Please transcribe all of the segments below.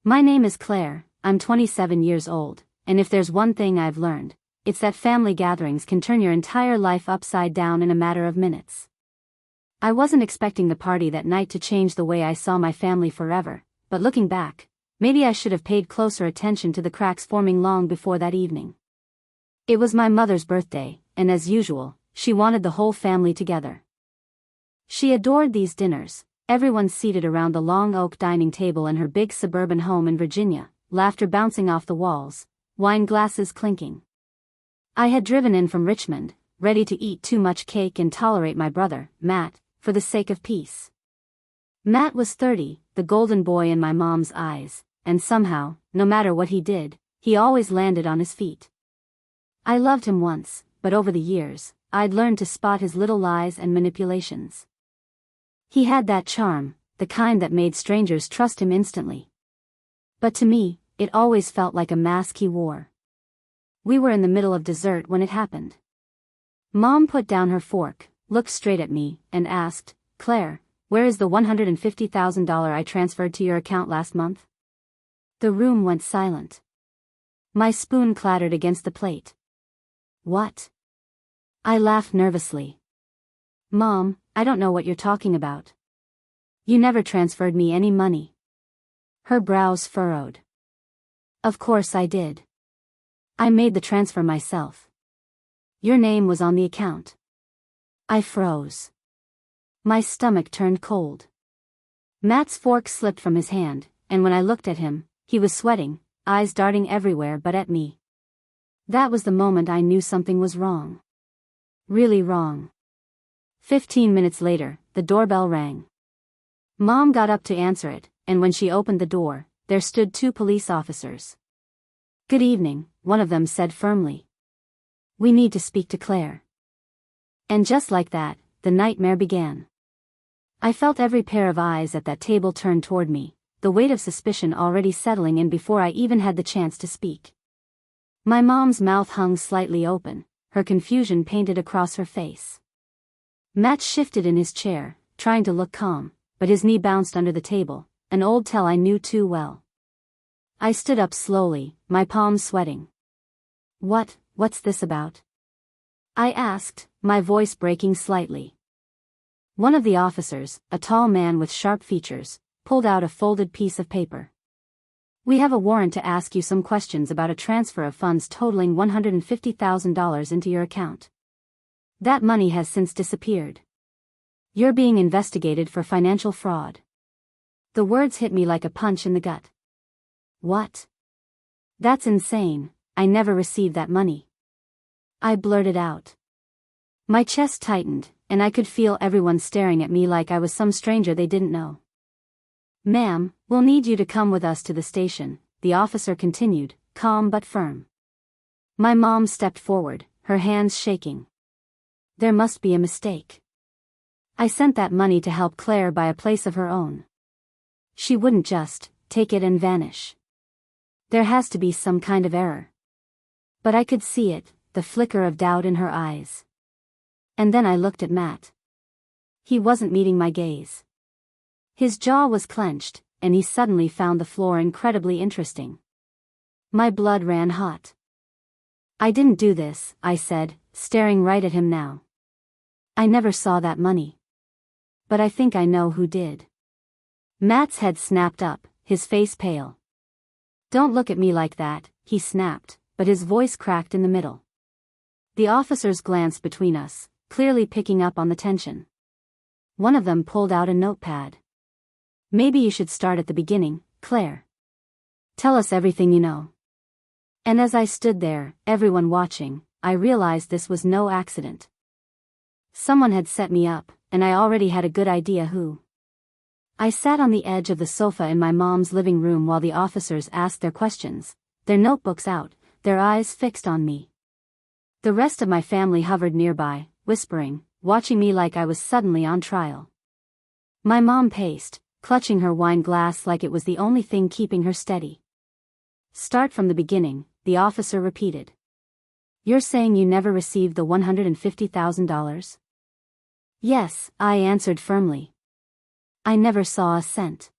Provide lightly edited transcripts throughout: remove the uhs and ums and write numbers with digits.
My name is Claire, I'm 27 years old, and if there's one thing I've learned, it's that family gatherings can turn your entire life upside down in a matter of minutes. I wasn't expecting the party that night to change the way I saw my family forever, but looking back, maybe I should have paid closer attention to the cracks forming long before that evening. It was my mother's birthday, and as usual, she wanted the whole family together. She adored these dinners, everyone seated around the long oak dining table in her big suburban home in Virginia, laughter bouncing off the walls, wine glasses clinking. I had driven in from Richmond, ready to eat too much cake and tolerate my brother, Matt, for the sake of peace. Matt was 30, the golden boy in my mom's eyes, and somehow, no matter what he did, he always landed on his feet. I loved him once, but over the years, I'd learned to spot his little lies and manipulations. He had that charm, the kind that made strangers trust him instantly. But to me, it always felt like a mask he wore. We were in the middle of dessert when it happened. Mom put down her fork, looked straight at me, and asked, "Claire, where is the $150,000 I transferred to your account last month?" The room went silent. My spoon clattered against the plate. "What?" I laughed nervously. "Mom, I don't know what you're talking about. You never transferred me any money." Her brows furrowed. "Of course I did. I made the transfer myself. Your name was on the account." I froze. My stomach turned cold. Matt's fork slipped from his hand, and when I looked at him, he was sweating, eyes darting everywhere but at me. That was the moment I knew something was wrong. Really wrong. 15 minutes later, the doorbell rang. Mom got up to answer it, and when she opened the door, there stood 2 police officers. "Good evening," one of them said firmly. "We need to speak to Claire." And just like that, the nightmare began. I felt every pair of eyes at that table turn toward me, the weight of suspicion already settling in before I even had the chance to speak. My mom's mouth hung slightly open, her confusion painted across her face. Matt shifted in his chair, trying to look calm, but his knee bounced under the table, an old tell I knew too well. I stood up slowly, my palms sweating. What's this about?" I asked, my voice breaking slightly. One of the officers, a tall man with sharp features, pulled out a folded piece of paper. "We have a warrant to ask you some questions about a transfer of funds totaling $150,000 into your account. That money has since disappeared. You're being investigated for financial fraud." The words hit me like a punch in the gut. "What? That's insane, I never received that money." I blurted out. My chest tightened, and I could feel everyone staring at me like I was some stranger they didn't know. "Ma'am, we'll need you to come with us to the station," the officer continued, calm but firm. My mom stepped forward, her hands shaking. There must be a mistake. I sent that money to help Claire buy a place of her own. She wouldn't just take it and vanish. There has to be some kind of error. But I could see it, the flicker of doubt in her eyes. And then I looked at Matt. He wasn't meeting my gaze. His jaw was clenched, and he suddenly found the floor incredibly interesting. My blood ran hot. "I didn't do this," I said, staring right at him now. "I never saw that money. But I think I know who did." Matt's head snapped up, his face pale. "Don't look at me like that," he snapped, but his voice cracked in the middle. The officers glanced between us, clearly picking up on the tension. One of them pulled out a notepad. "Maybe you should start at the beginning, Claire. Tell us everything you know." And as I stood there, everyone watching, I realized this was no accident. Someone had set me up, and I already had a good idea who. I sat on the edge of the sofa in my mom's living room while the officers asked their questions, their notebooks out, their eyes fixed on me. The rest of my family hovered nearby, whispering, watching me like I was suddenly on trial. My mom paced, clutching her wine glass like it was the only thing keeping her steady. "Start from the beginning," the officer repeated. "You're saying you never received the $150,000? "Yes," I answered firmly. "I never saw a cent.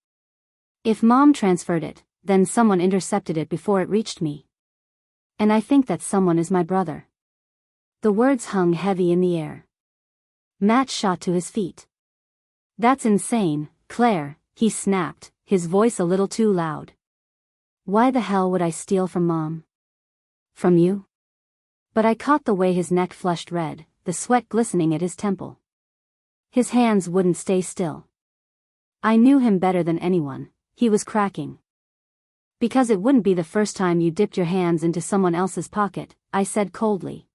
If Mom transferred it, then someone intercepted it before it reached me. And I think that someone is my brother. The words hung heavy in the air. Matt shot to his feet. That's insane, Claire, he snapped, his voice a little too loud. Why the hell would I steal from Mom? From you? But I caught the way his neck flushed red, the sweat glistening at his temple. His hands wouldn't stay still. I knew him better than anyone, he was cracking. Because it wouldn't be the first time you dipped your hands into someone else's pocket, I said coldly.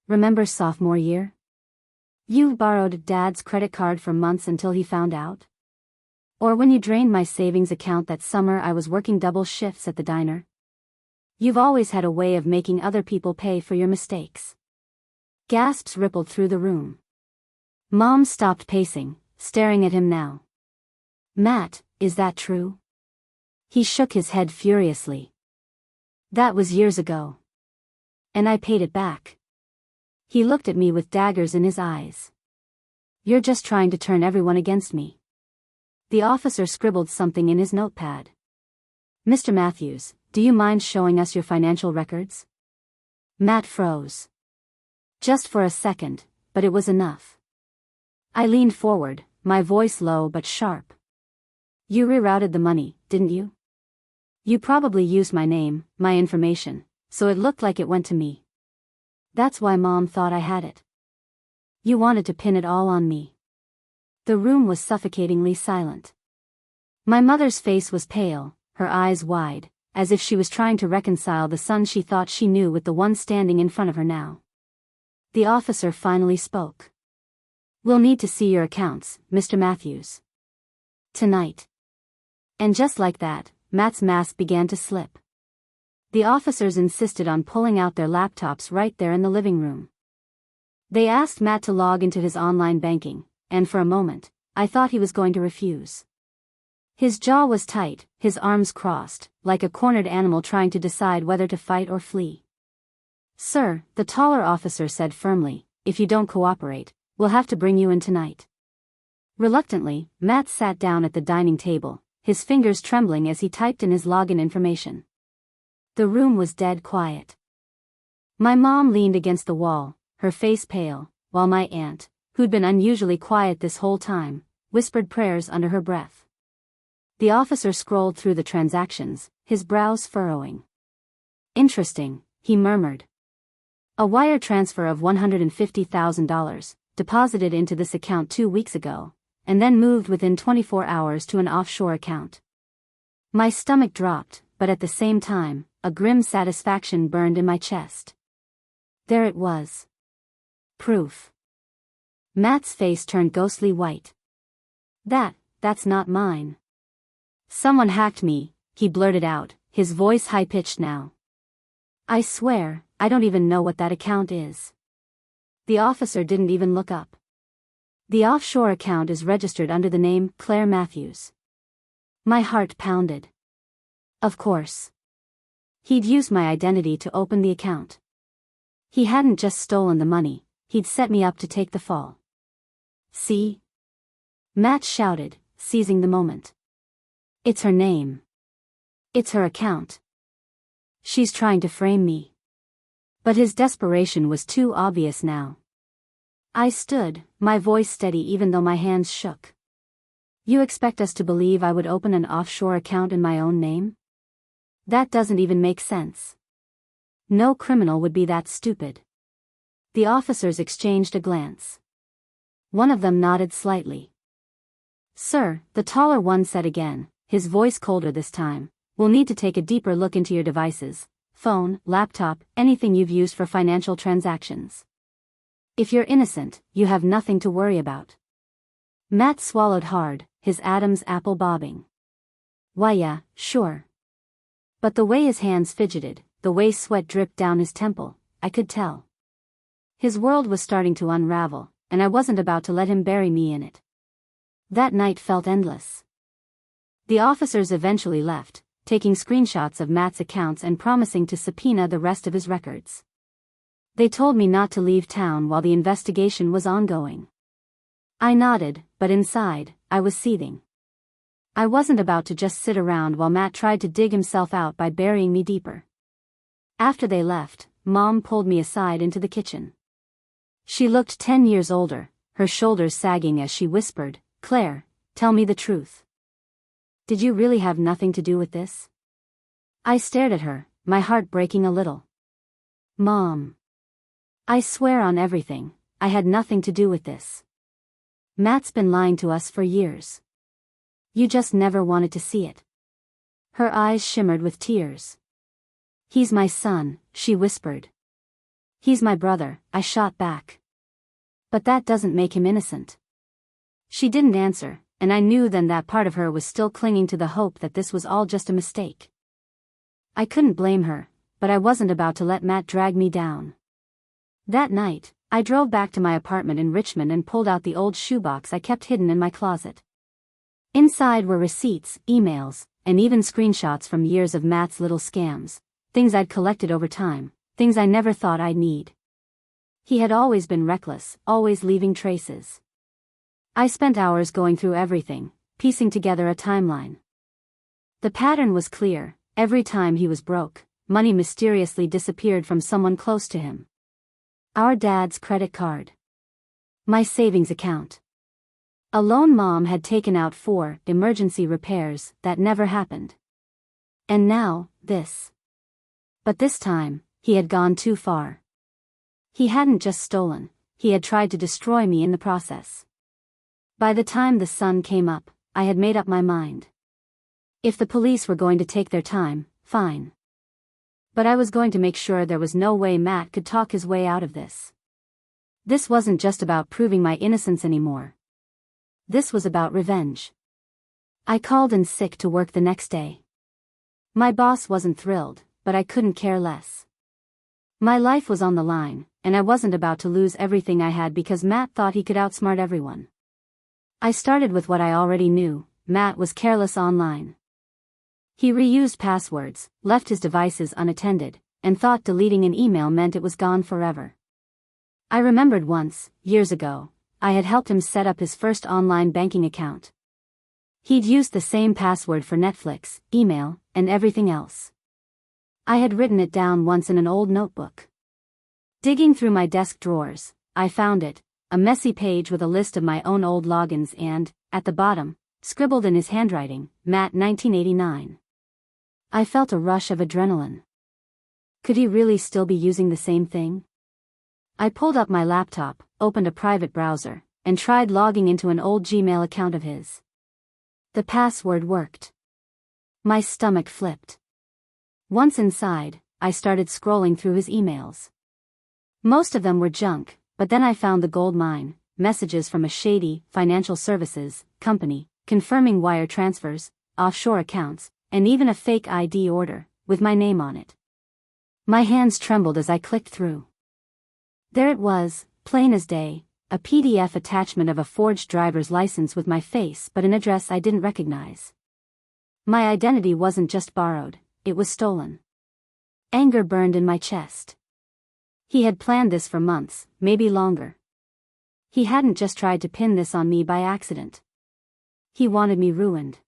Remember sophomore year? You borrowed Dad's credit card for months until he found out? Or when you drained my savings account that summer I was working double shifts at the diner? You've always had a way of making other people pay for your mistakes. Gasps rippled through the room. Mom stopped pacing, staring at him now. Matt, is that true? He shook his head furiously. That was years ago. And I paid it back. He looked at me with daggers in his eyes. You're just trying to turn everyone against me. The officer scribbled something in his notepad. Mr. Matthews, do you mind showing us your financial records? Matt froze. Just for a second, but it was enough. I leaned forward, my voice low but sharp. You rerouted the money, didn't you? You probably used my name, my information, so it looked like it went to me. That's why Mom thought I had it. You wanted to pin it all on me. The room was suffocatingly silent. My mother's face was pale, her eyes wide, as if she was trying to reconcile the son she thought she knew with the one standing in front of her now. The officer finally spoke. We'll need to see your accounts, Mr. Matthews. Tonight. And just like that, Matt's mask began to slip. The officers insisted on pulling out their laptops right there in the living room. They asked Matt to log into his online banking, and for a moment, I thought he was going to refuse. His jaw was tight, his arms crossed, like a cornered animal trying to decide whether to fight or flee. Sir, the taller officer said firmly, if you don't cooperate, we'll have to bring you in tonight. Reluctantly, Matt sat down at the dining table, his fingers trembling as he typed in his login information. The room was dead quiet. My mom leaned against the wall, her face pale, while my aunt, who'd been unusually quiet this whole time, whispered prayers under her breath. The officer scrolled through the transactions, his brows furrowing. Interesting, he murmured. A wire transfer of $150,000, deposited into this account 2 weeks ago, and then moved within 24 hours to an offshore account. My stomach dropped, but at the same time, a grim satisfaction burned in my chest. There it was. Proof. Matt's face turned ghostly white. That's not mine. Someone hacked me, he blurted out, his voice high-pitched now. I swear, I don't even know what that account is. The officer didn't even look up. The offshore account is registered under the name Claire Matthews. My heart pounded. Of course. He'd used my identity to open the account. He hadn't just stolen the money, he'd set me up to take the fall. See? Matt shouted, seizing the moment. It's her name. It's her account. She's trying to frame me. But his desperation was too obvious now. I stood, my voice steady even though my hands shook. You expect us to believe I would open an offshore account in my own name? That doesn't even make sense. No criminal would be that stupid. The officers exchanged a glance. One of them nodded slightly. Sir, the taller one said again, his voice colder this time, we'll need to take a deeper look into your devices, phone, laptop, anything you've used for financial transactions. If you're innocent, you have nothing to worry about. Matt swallowed hard, his Adam's apple bobbing. Why yeah, sure. But the way his hands fidgeted, the way sweat dripped down his temple, I could tell. His world was starting to unravel, and I wasn't about to let him bury me in it. That night felt endless. The officers eventually left, taking screenshots of Matt's accounts and promising to subpoena the rest of his records. They told me not to leave town while the investigation was ongoing. I nodded, but inside, I was seething. I wasn't about to just sit around while Matt tried to dig himself out by burying me deeper. After they left, Mom pulled me aside into the kitchen. She looked 10 years older, her shoulders sagging as she whispered, "Claire, tell me the truth. Did you really have nothing to do with this?" I stared at her, my heart breaking a little. "Mom. I swear on everything, I had nothing to do with this. Matt's been lying to us for years. You just never wanted to see it." Her eyes shimmered with tears. "He's my son," she whispered. "He's my brother," I shot back. "But that doesn't make him innocent." She didn't answer, and I knew then that part of her was still clinging to the hope that this was all just a mistake. I couldn't blame her, but I wasn't about to let Matt drag me down. That night, I drove back to my apartment in Richmond and pulled out the old shoebox I kept hidden in my closet. Inside were receipts, emails, and even screenshots from years of Matt's little scams, things I'd collected over time, things I never thought I'd need. He had always been reckless, always leaving traces. I spent hours going through everything, piecing together a timeline. The pattern was clear: every time he was broke, money mysteriously disappeared from someone close to him. Our dad's credit card. My savings account. A loan Mom had taken out for emergency repairs that never happened. And now, this. But this time, he had gone too far. He hadn't just stolen, he had tried to destroy me in the process. By the time the sun came up, I had made up my mind. If the police were going to take their time, fine. But I was going to make sure there was no way Matt could talk his way out of this. This wasn't just about proving my innocence anymore. This was about revenge. I called in sick to work the next day. My boss wasn't thrilled, but I couldn't care less. My life was on the line, and I wasn't about to lose everything I had because Matt thought he could outsmart everyone. I started with what I already knew: Matt was careless online. He reused passwords, left his devices unattended, and thought deleting an email meant it was gone forever. I remembered once, years ago, I had helped him set up his first online banking account. He'd used the same password for Netflix, email, and everything else. I had written it down once in an old notebook. Digging through my desk drawers, I found it, a messy page with a list of my own old logins and, at the bottom, scribbled in his handwriting, Matt 1989. I felt a rush of adrenaline. Could he really still be using the same thing? I pulled up my laptop, opened a private browser, and tried logging into an old Gmail account of his. The password worked. My stomach flipped. Once inside, I started scrolling through his emails. Most of them were junk, but then I found the gold mine: messages from a shady financial services company, confirming wire transfers, offshore accounts, and even a fake ID order, with my name on it. My hands trembled as I clicked through. There it was, plain as day, a PDF attachment of a forged driver's license with my face but an address I didn't recognize. My identity wasn't just borrowed, it was stolen. Anger burned in my chest. He had planned this for months, maybe longer. He hadn't just tried to pin this on me by accident. He wanted me ruined.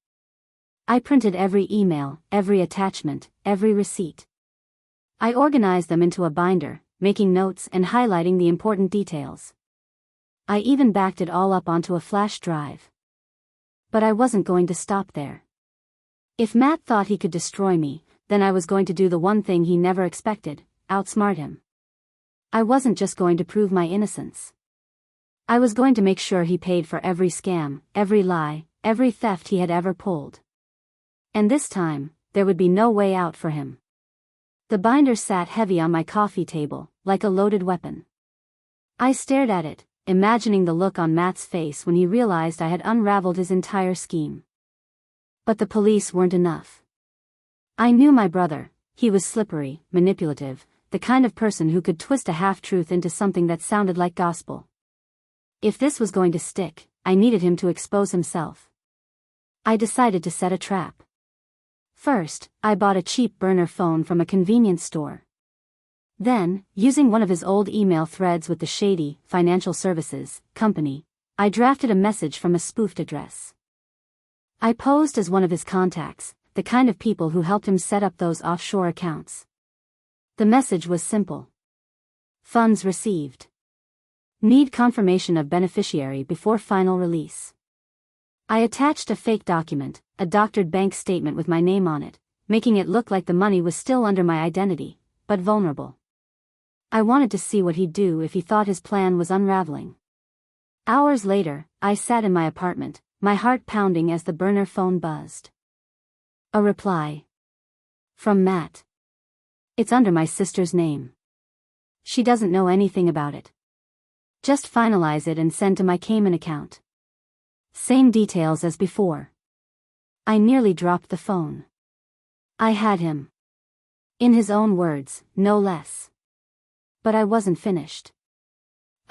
I printed every email, every attachment, every receipt. I organized them into a binder, making notes and highlighting the important details. I even backed it all up onto a flash drive. But I wasn't going to stop there. If Matt thought he could destroy me, then I was going to do the one thing he never expected: outsmart him. I wasn't just going to prove my innocence. I was going to make sure he paid for every scam, every lie, every theft he had ever pulled. And this time, there would be no way out for him. The binder sat heavy on my coffee table, like a loaded weapon. I stared at it, imagining the look on Matt's face when he realized I had unraveled his entire scheme. But the police weren't enough. I knew my brother. He was slippery, manipulative, the kind of person who could twist a half-truth into something that sounded like gospel. If this was going to stick, I needed him to expose himself. I decided to set a trap. First, I bought a cheap burner phone from a convenience store. Then, using one of his old email threads with the shady financial services company, I drafted a message from a spoofed address. I posed as one of his contacts, the kind of people who helped him set up those offshore accounts. The message was simple. Funds received. Need confirmation of beneficiary before final release. I attached a fake document, a doctored bank statement with my name on it, making it look like the money was still under my identity, but vulnerable. I wanted to see what he'd do if he thought his plan was unraveling. Hours later, I sat in my apartment, my heart pounding as the burner phone buzzed. A reply. From Matt. It's under my sister's name. She doesn't know anything about it. Just finalize it and send to my Cayman account. Same details as before. I nearly dropped the phone. I had him. In his own words, no less. But I wasn't finished.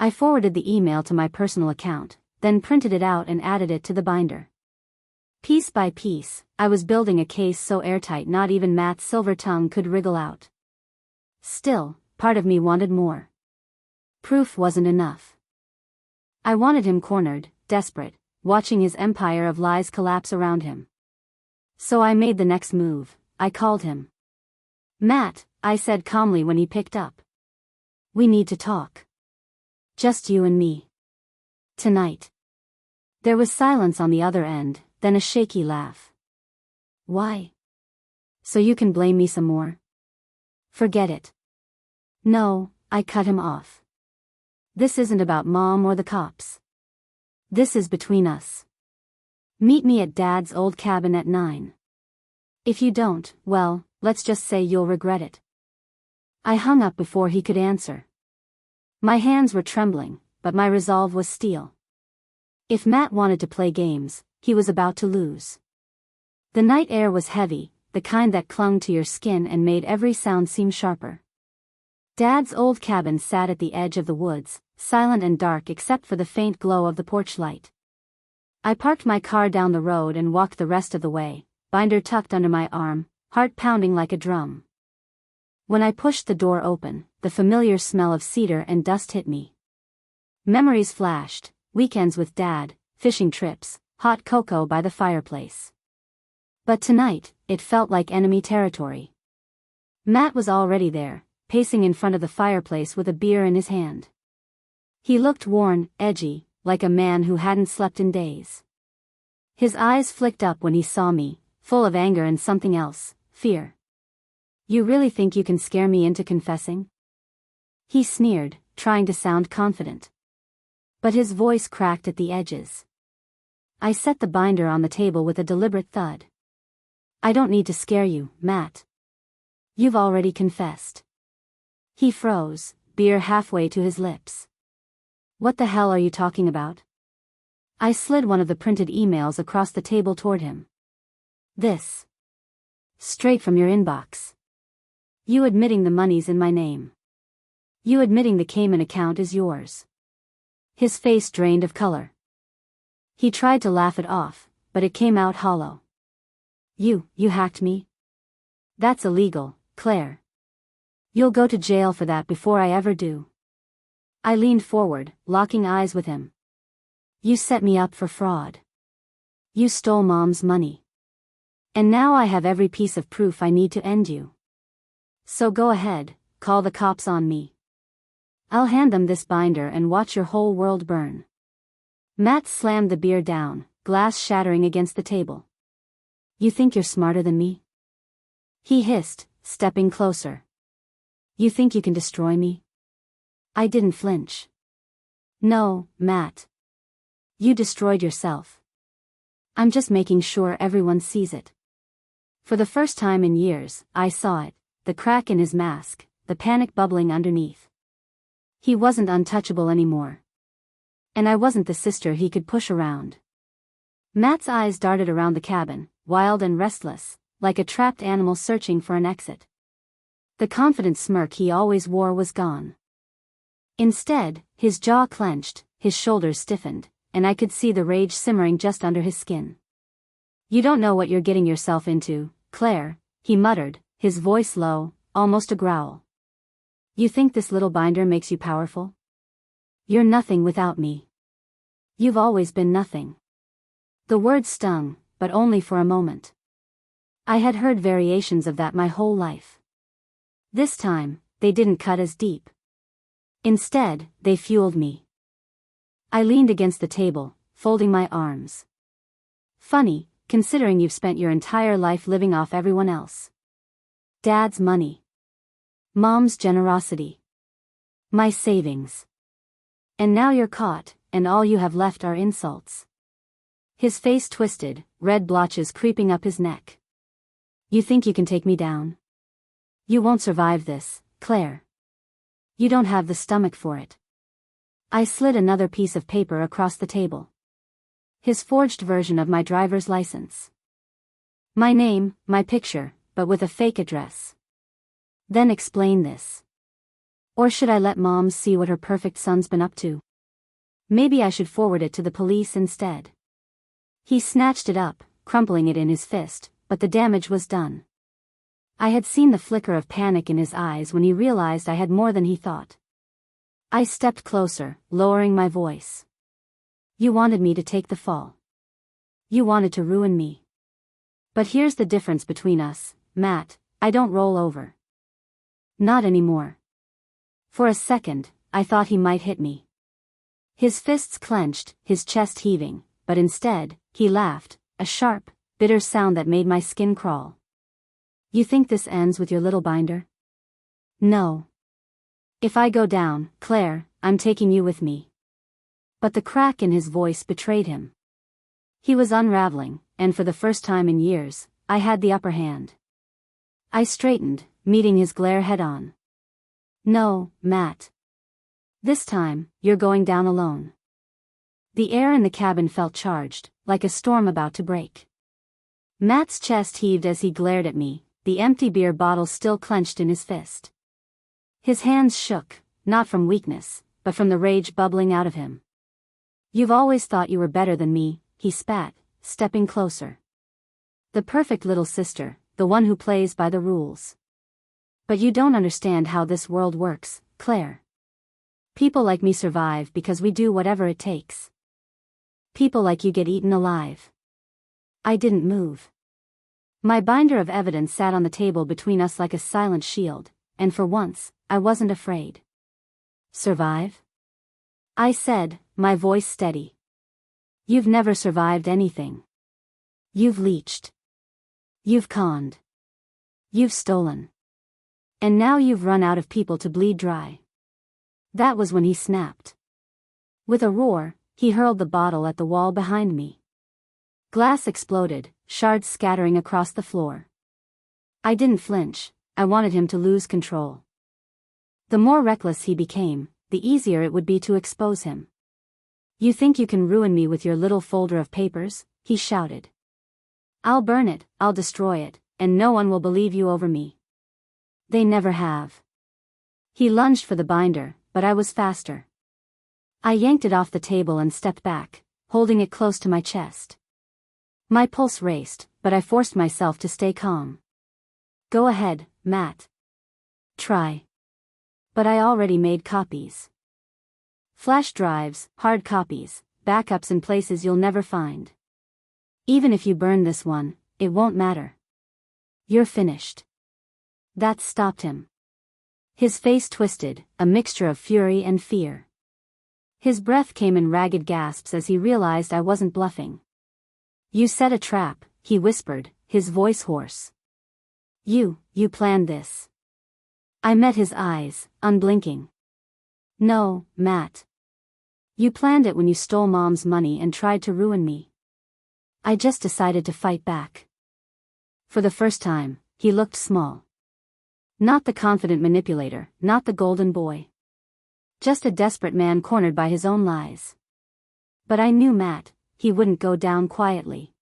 I forwarded the email to my personal account, then printed it out and added it to the binder. Piece by piece, I was building a case so airtight not even Matt's silver tongue could wriggle out. Still, part of me wanted more. Proof wasn't enough. I wanted him cornered, desperate, watching his empire of lies collapse around him. So I made the next move. I called him. Matt, I said calmly when he picked up. We need to talk. Just you and me. Tonight. There was silence on the other end, then a shaky laugh. Why? So you can blame me some more? Forget it. No, I cut him off. This isn't about Mom or the cops. This is between us. Meet me at Dad's old cabin at 9. If you don't, well, let's just say you'll regret it. I hung up before he could answer. My hands were trembling, but my resolve was steel. If Matt wanted to play games, he was about to lose. The night air was heavy, the kind that clung to your skin and made every sound seem sharper. Dad's old cabin sat at the edge of the woods, silent and dark except for the faint glow of the porch light. I parked my car down the road and walked the rest of the way, binder tucked under my arm, heart pounding like a drum. When I pushed the door open, the familiar smell of cedar and dust hit me. Memories flashed, weekends with Dad, fishing trips, hot cocoa by the fireplace. But tonight, it felt like enemy territory. Matt was already there, pacing in front of the fireplace with a beer in his hand. He looked worn, edgy, like a man who hadn't slept in days. His eyes flicked up when he saw me, full of anger and something else, fear. You really think you can scare me into confessing? He sneered, trying to sound confident. But his voice cracked at the edges. I set the binder on the table with a deliberate thud. I don't need to scare you, Matt. You've already confessed. He froze, beer halfway to his lips. What the hell are you talking about? I slid one of the printed emails across the table toward him. This. Straight from your inbox. You admitting the money's in my name. You admitting the Cayman account is yours. His face drained of color. He tried to laugh it off, but it came out hollow. You hacked me? That's illegal, Claire. You'll go to jail for that before I ever do. I leaned forward, locking eyes with him. You set me up for fraud. You stole Mom's money. And now I have every piece of proof I need to end you. So go ahead, call the cops on me. I'll hand them this binder and watch your whole world burn. Matt slammed the beer down, glass shattering against the table. You think you're smarter than me? He hissed, stepping closer. You think you can destroy me? I didn't flinch. No, Matt. You destroyed yourself. I'm just making sure everyone sees it. For the first time in years, I saw it, the crack in his mask, the panic bubbling underneath. He wasn't untouchable anymore. And I wasn't the sister he could push around. Matt's eyes darted around the cabin, wild and restless, like a trapped animal searching for an exit. The confident smirk he always wore was gone. Instead, his jaw clenched, his shoulders stiffened, and I could see the rage simmering just under his skin. You don't know what you're getting yourself into, Claire, he muttered, his voice low, almost a growl. You think this little binder makes you powerful? You're nothing without me. You've always been nothing. The words stung, but only for a moment. I had heard variations of that my whole life. This time, they didn't cut as deep. Instead, they fueled me. I leaned against the table, folding my arms. Funny, considering you've spent your entire life living off everyone else. Dad's money. Mom's generosity. My savings. And now you're caught, and all you have left are insults. His face twisted, red blotches creeping up his neck. You think you can take me down? You won't survive this, Claire. You don't have the stomach for it. I slid another piece of paper across the table. His forged version of my driver's license. My name, my picture, but with a fake address. Then explain this. Or should I let Mom see what her perfect son's been up to? Maybe I should forward it to the police instead. He snatched it up, crumpling it in his fist, but the damage was done. I had seen the flicker of panic in his eyes when he realized I had more than he thought. I stepped closer, lowering my voice. You wanted me to take the fall. You wanted to ruin me. But here's the difference between us, Matt, I don't roll over. Not anymore. For a second, I thought he might hit me. His fists clenched, his chest heaving, but instead, he laughed, a sharp, bitter sound that made my skin crawl. You think this ends with your little binder? No. If I go down, Claire, I'm taking you with me. But the crack in his voice betrayed him. He was unraveling, and for the first time in years, I had the upper hand. I straightened, meeting his glare head-on. No, Matt. This time, you're going down alone. The air in the cabin felt charged, like a storm about to break. Matt's chest heaved as he glared at me, the empty beer bottle still clenched in his fist. His hands shook, not from weakness, but from the rage bubbling out of him. You've always thought you were better than me, he spat, stepping closer. The perfect little sister, the one who plays by the rules. But you don't understand how this world works, Claire. People like me survive because we do whatever it takes. People like you get eaten alive. I didn't move. My binder of evidence sat on the table between us like a silent shield, and for once, I wasn't afraid. Survive? I said, my voice steady. You've never survived anything. You've leeched. You've conned. You've stolen. And now you've run out of people to bleed dry. That was when he snapped. With a roar, he hurled the bottle at the wall behind me. Glass exploded, shards scattering across the floor. I didn't flinch, I wanted him to lose control. The more reckless he became, the easier it would be to expose him. You think you can ruin me with your little folder of papers? He shouted. I'll burn it, I'll destroy it, and no one will believe you over me. They never have. He lunged for the binder, but I was faster. I yanked it off the table and stepped back, holding it close to my chest. My pulse raced, but I forced myself to stay calm. Go ahead, Matt. Try. But I already made copies. Flash drives, hard copies, backups in places you'll never find. Even if you burn this one, it won't matter. You're finished. That stopped him. His face twisted, a mixture of fury and fear. His breath came in ragged gasps as he realized I wasn't bluffing. You set a trap, he whispered, his voice hoarse. You planned this. I met his eyes, unblinking. No, Matt. You planned it when you stole Mom's money and tried to ruin me. I just decided to fight back. For the first time, he looked small. Not the confident manipulator, not the golden boy. Just a desperate man cornered by his own lies. But I knew Matt, he wouldn't go down quietly.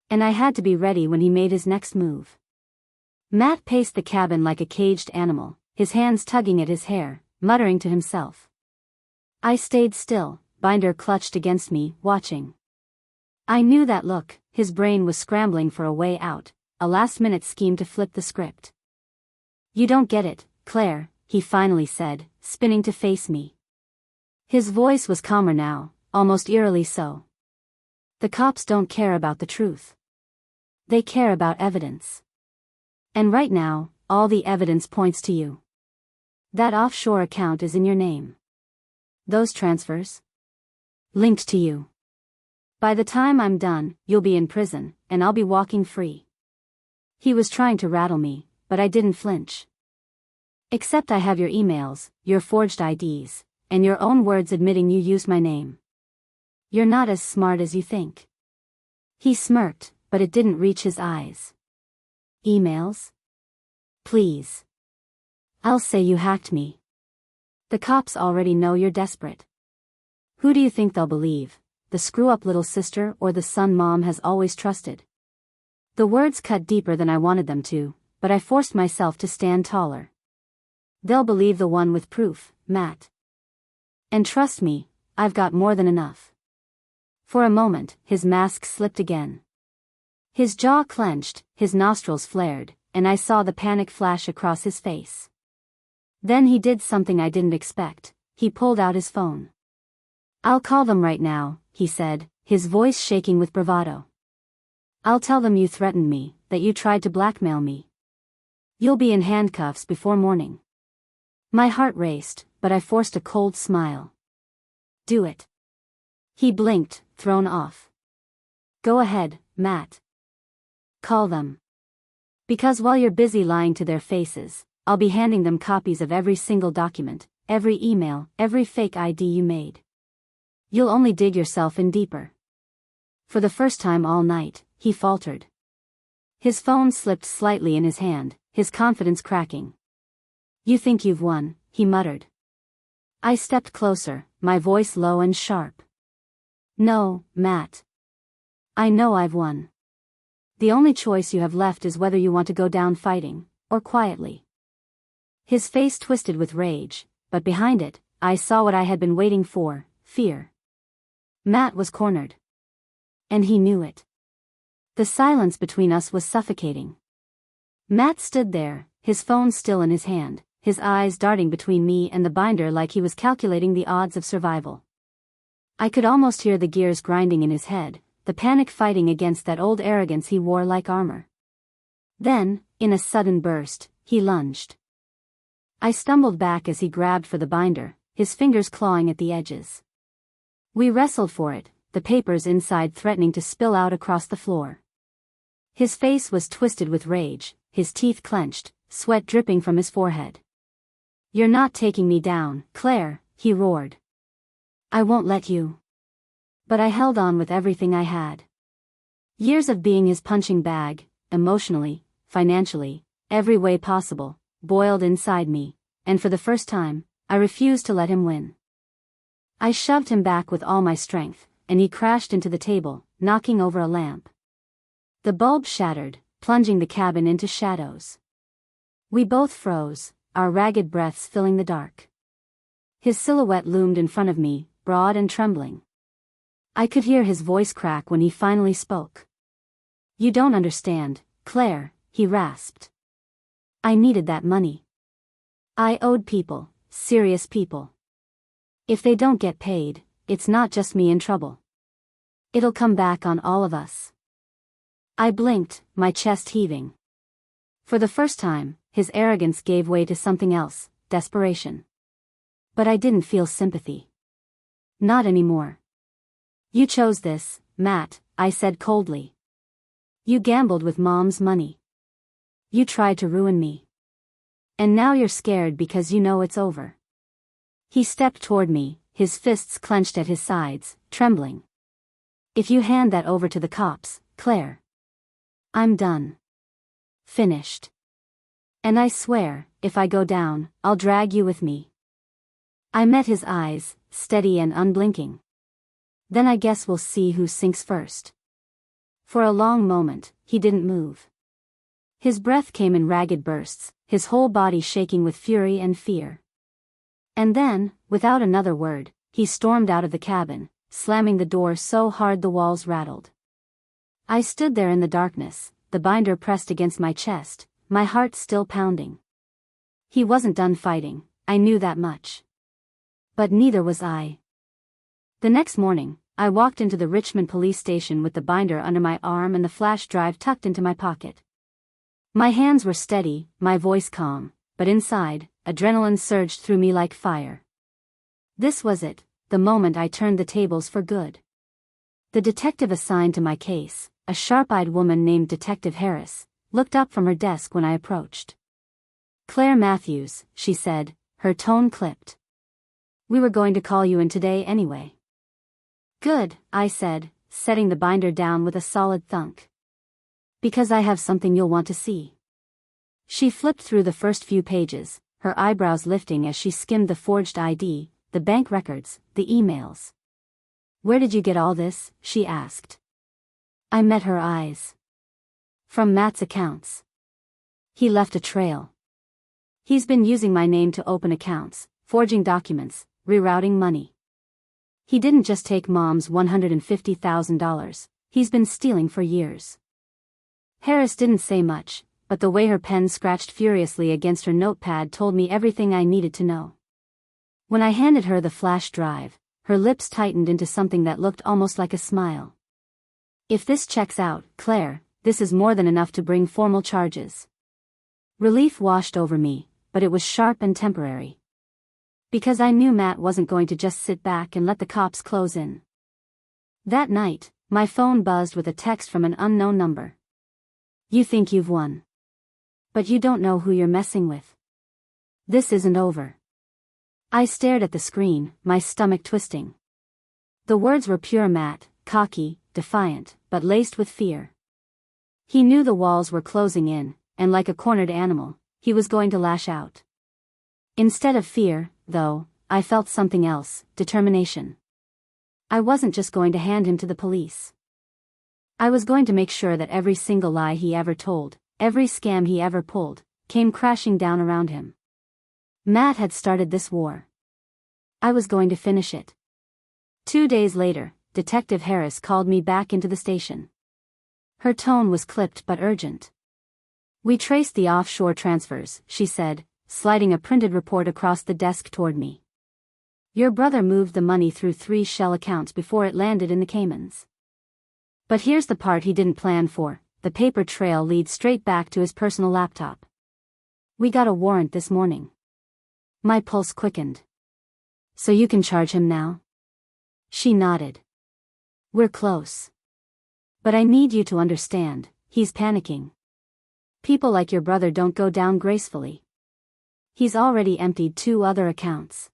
And I had to be ready when he made his next move. Matt paced the cabin like a caged animal, his hands tugging at his hair, muttering to himself. I stayed still, binder clutched against me, watching. I knew that look, his brain was scrambling for a way out, a last-minute scheme to flip the script. You don't get it, Claire, he finally said, spinning to face me. His voice was calmer now, almost eerily so. The cops don't care about the truth. They care about evidence. And right now, all the evidence points to you. That offshore account is in your name. Those transfers? Linked to you. By the time I'm done, you'll be in prison, and I'll be walking free. He was trying to rattle me, but I didn't flinch. Except I have your emails, your forged IDs, and your own words admitting you used my name. You're not as smart as you think. He smirked, but it didn't reach his eyes. Emails? Please. I'll say you hacked me. The cops already know you're desperate. Who do you think they'll believe, the screw-up little sister or the son mom has always trusted? The words cut deeper than I wanted them to, but I forced myself to stand taller. They'll believe the one with proof, Matt. And trust me, I've got more than enough. For a moment, his mask slipped again. His jaw clenched, his nostrils flared, and I saw the panic flash across his face. Then he did something I didn't expect. He pulled out his phone. I'll call them right now, he said, his voice shaking with bravado. I'll tell them you threatened me, that you tried to blackmail me. You'll be in handcuffs before morning. My heart raced, but I forced a cold smile. Do it. He blinked, thrown off. Go ahead, Matt. Call them. Because while you're busy lying to their faces, I'll be handing them copies of every single document, every email, every fake ID you made. You'll only dig yourself in deeper. For the first time all night, he faltered. His phone slipped slightly in his hand, his confidence cracking. You think you've won, he muttered. I stepped closer, my voice low and sharp. No, Matt. I know I've won. The only choice you have left is whether you want to go down fighting, or quietly. His face twisted with rage, but behind it, I saw what I had been waiting for, fear. Matt was cornered. And he knew it. The silence between us was suffocating. Matt stood there, his phone still in his hand, his eyes darting between me and the binder like he was calculating the odds of survival. I could almost hear the gears grinding in his head, the panic fighting against that old arrogance he wore like armor. Then, in a sudden burst, he lunged. I stumbled back as he grabbed for the binder, his fingers clawing at the edges. We wrestled for it, the papers inside threatening to spill out across the floor. His face was twisted with rage, his teeth clenched, sweat dripping from his forehead. You're not taking me down, Claire, he roared. I won't let you. But I held on with everything I had. Years of being his punching bag, emotionally, financially, every way possible, boiled inside me, and for the first time, I refused to let him win. I shoved him back with all my strength, and he crashed into the table, knocking over a lamp. The bulb shattered, plunging the cabin into shadows. We both froze, our ragged breaths filling the dark. His silhouette loomed in front of me, broad and trembling. I could hear his voice crack when he finally spoke. You don't understand, Claire, he rasped. I needed that money. I owed people, serious people. If they don't get paid, it's not just me in trouble. It'll come back on all of us. I blinked, my chest heaving. For the first time, his arrogance gave way to something else, desperation. But I didn't feel sympathy. Not anymore. You chose this, Matt, I said coldly. You gambled with Mom's money. You tried to ruin me. And now you're scared because you know it's over. He stepped toward me, his fists clenched at his sides, trembling. If you hand that over to the cops, Claire. I'm done. Finished. And I swear, if I go down, I'll drag you with me. I met his eyes, steady and unblinking. Then I guess we'll see who sinks first. For a long moment, he didn't move. His breath came in ragged bursts, his whole body shaking with fury and fear. And then, without another word, he stormed out of the cabin, slamming the door so hard the walls rattled. I stood there in the darkness, the binder pressed against my chest, my heart still pounding. He wasn't done fighting, I knew that much. But neither was I. The next morning, I walked into the Richmond police station with the binder under my arm and the flash drive tucked into my pocket. My hands were steady, my voice calm, but inside, adrenaline surged through me like fire. This was it, the moment I turned the tables for good. The detective assigned to my case, a sharp-eyed woman named Detective Harris, looked up from her desk when I approached. "Claire Matthews," she said, her tone clipped. "We were going to call you in today anyway." "Good," I said, setting the binder down with a solid thunk. "Because I have something you'll want to see." She flipped through the first few pages, her eyebrows lifting as she skimmed the forged ID, the bank records, the emails. "Where did you get all this?" she asked. I met her eyes. "From Matt's accounts. He left a trail. He's been using my name to open accounts, forging documents, rerouting money. He didn't just take Mom's $150,000, he's been stealing for years." Harris didn't say much, but the way her pen scratched furiously against her notepad told me everything I needed to know. When I handed her the flash drive, her lips tightened into something that looked almost like a smile. "If this checks out, Claire, this is more than enough to bring formal charges." Relief washed over me, but it was sharp and temporary. Because I knew Matt wasn't going to just sit back and let the cops close in. That night, my phone buzzed with a text from an unknown number. "You think you've won. But you don't know who you're messing with. This isn't over." I stared at the screen, my stomach twisting. The words were pure Matt, cocky, defiant, but laced with fear. He knew the walls were closing in, and like a cornered animal, he was going to lash out. Instead of fear, though, I felt something else, determination. I wasn't just going to hand him to the police. I was going to make sure that every single lie he ever told, every scam he ever pulled, came crashing down around him. Matt had started this war. I was going to finish it. 2 days later, Detective Harris called me back into the station. Her tone was clipped but urgent. "We traced the offshore transfers," she said, sliding a printed report across the desk toward me. "Your brother moved the money through 3 shell accounts before it landed in the Caymans. But here's the part he didn't plan for, the paper trail leads straight back to his personal laptop. We got a warrant this morning." My pulse quickened. "So you can charge him now?" She nodded. "We're close. But I need you to understand, he's panicking. People like your brother don't go down gracefully. He's already emptied 2 other accounts.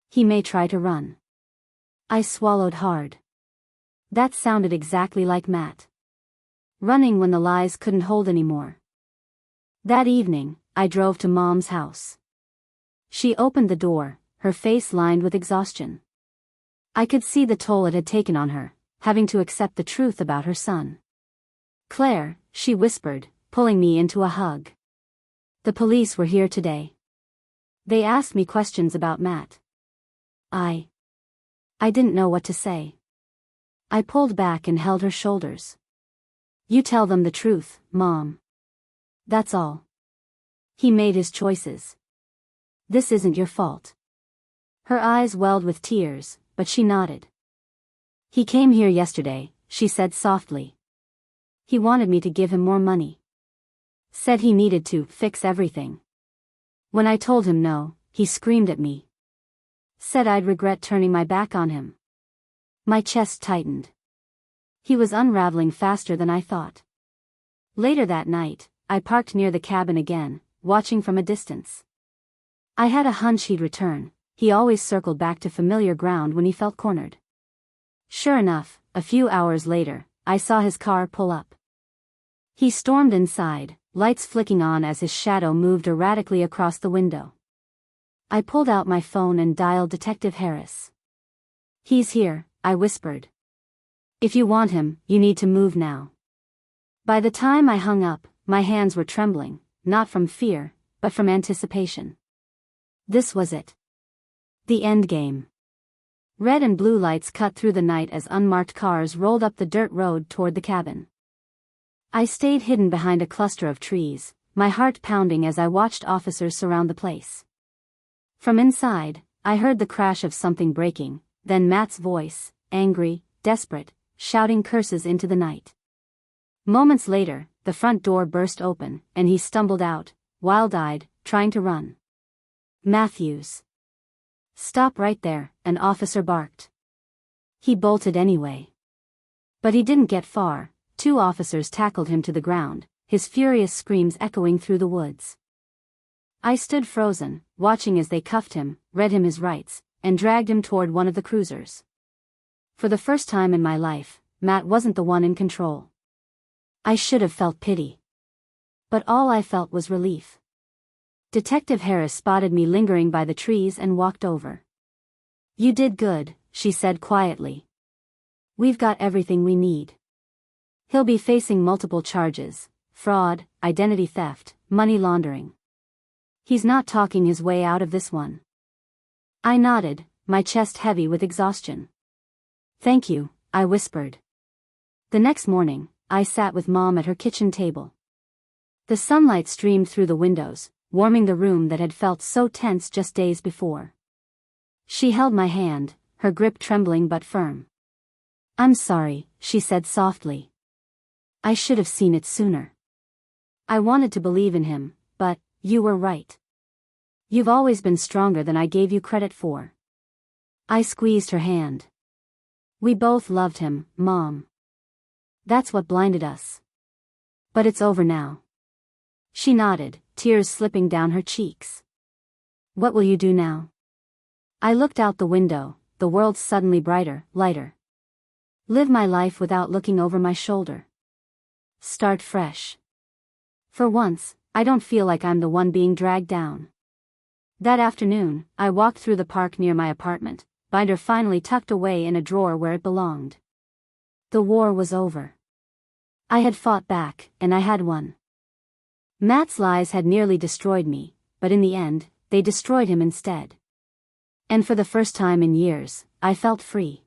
He may try to run." I swallowed hard. That sounded exactly like Matt. Running when the lies couldn't hold anymore. That evening, I drove to Mom's house. She opened the door, her face lined with exhaustion. I could see the toll it had taken on her, having to accept the truth about her son. "Claire," she whispered, pulling me into a hug. "The police were here today. They asked me questions about Matt." I didn't know what to say. I pulled back and held her shoulders. "You tell them the truth, Mom. That's all. He made his choices. This isn't your fault." Her eyes welled with tears, but she nodded. "He came here yesterday," she said softly. "He wanted me to give him more money. Said he needed to fix everything. When I told him no, he screamed at me. Said I'd regret turning my back on him." My chest tightened. He was unraveling faster than I thought. Later that night, I parked near the cabin again, watching from a distance. I had a hunch he'd return. He always circled back to familiar ground when he felt cornered. Sure enough, a few hours later, I saw his car pull up. He stormed inside, lights flicking on as his shadow moved erratically across the window. I pulled out my phone and dialed Detective Harris. "He's here," I whispered. "If you want him, you need to move now." By the time I hung up, my hands were trembling, not from fear, but from anticipation. This was it. The end game. Red and blue lights cut through the night as unmarked cars rolled up the dirt road toward the cabin. I stayed hidden behind a cluster of trees, my heart pounding as I watched officers surround the place. From inside, I heard the crash of something breaking, then Matt's voice, angry, desperate, shouting curses into the night. Moments later, the front door burst open, and he stumbled out, wild-eyed, trying to run. "Matthews! Stop right there," an officer barked. He bolted anyway. But he didn't get far. 2 officers tackled him to the ground, his furious screams echoing through the woods. I stood frozen, watching as they cuffed him, read him his rights, and dragged him toward one of the cruisers. For the first time in my life, Matt wasn't the one in control. I should have felt pity. But all I felt was relief. Detective Harris spotted me lingering by the trees and walked over. "You did good," she said quietly. "We've got everything we need." He'll be facing multiple charges: fraud, identity theft, money laundering. He's not talking his way out of this one. I nodded, my chest heavy with exhaustion. "Thank you," I whispered. The next morning, I sat with Mom at her kitchen table. The sunlight streamed through the windows, warming the room that had felt so tense just days before. She held my hand, her grip trembling but firm. "I'm sorry," she said softly. "I should have seen it sooner. I wanted to believe in him, but you were right. You've always been stronger than I gave you credit for." I squeezed her hand. "We both loved him, Mom. That's what blinded us. But it's over now." She nodded, tears slipping down her cheeks. "What will you do now?" I looked out the window, the world suddenly brighter, lighter. Live my life without looking over my shoulder. Start fresh. For once, I don't feel like I'm the one being dragged down. That afternoon, I walked through the park near my apartment, binder finally tucked away in a drawer where it belonged. The war was over. I had fought back, and I had won. Matt's lies had nearly destroyed me, but in the end, they destroyed him instead. And for the first time in years, I felt free.